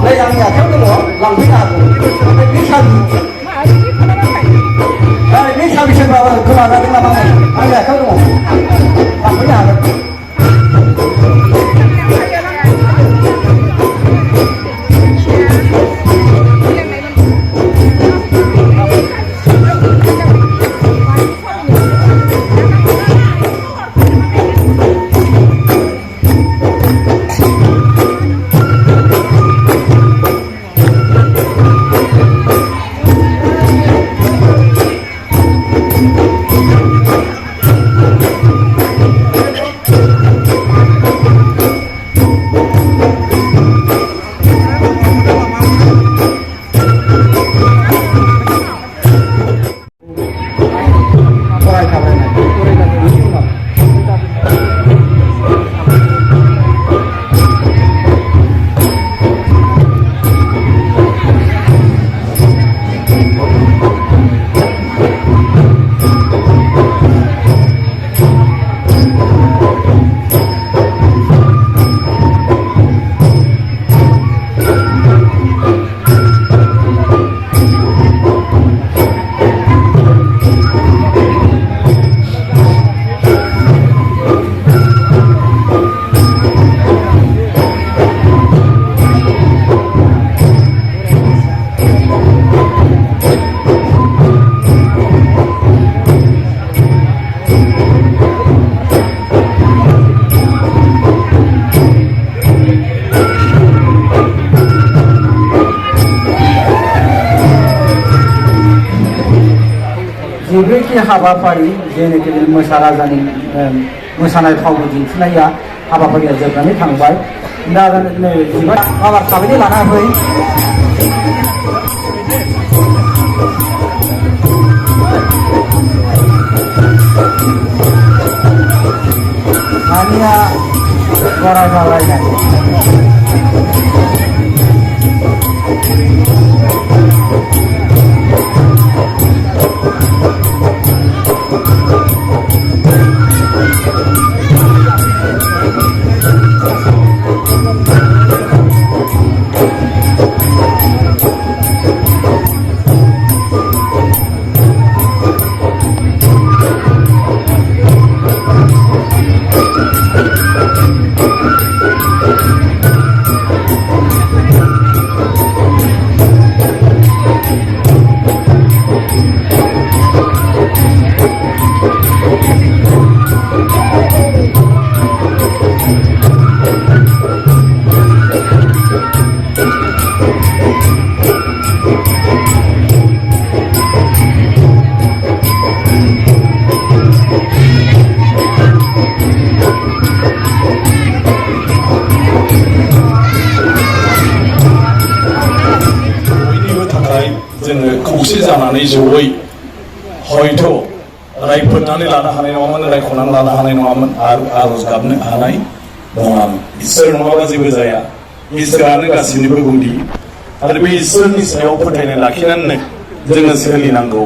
đây là nhà theo cái đó làm thế nào cái biết sao đây biết sao đi xem vào cơ mà ra tiếng làm này anh là theo cái đó làm thế nào जिब्रैथि हाबाफारि जेनेखि मोसाराजानि मोसानाय फावनि दिन्थिनाया हाबाफारिया जोबनानै थांबाय दा नै जिबा माबा थाबैनो लाना फै दानिया गराय जालायनाय खौसे जानानै जयै हयथ' रायफोरनानै लानो हानाय नङामोन रायख'नानै लानो हानाय नङामोन आरो आरज गाबनो हानाय नङामोन इसोर नङाबा जेबो जाया इसोरानो गासैनिबो गुदि आरो बे इसोरनि सायाव फोथायनाय लाखिनानै जोङो सोलिनांगौ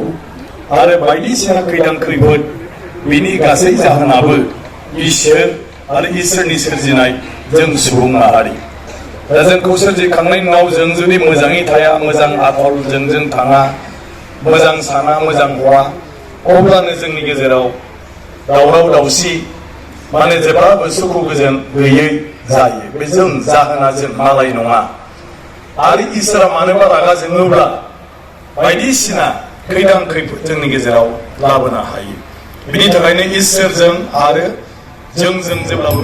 आरो बायदिसिना खैदां खैफोद बिनि गासै जाहोनाबो इसोर आरो इसोरनि सोरजिनाय जों सुबुं माहारि दा जोंखौ सोरजिखांनायनि उनाव जों जुदि मोजाङै थाया मोजां आखलजों जों थाङा मोजां साना मोजां हवा अब्लानो जोंनि गेजेराव दावराव दावसि माने जेब्लाबो सुखु गोजोन गैयै जायो बे जों जाहोना जों मालाय नङा आरो इसोरा मानोबा रागा जोङोब्ला बायदिसिना खैदां खैफोद जोंनि गेजेराव लाबोनो हायो बिनि थाखायनो इसोरजों आरो जोंजों जेब्लाबो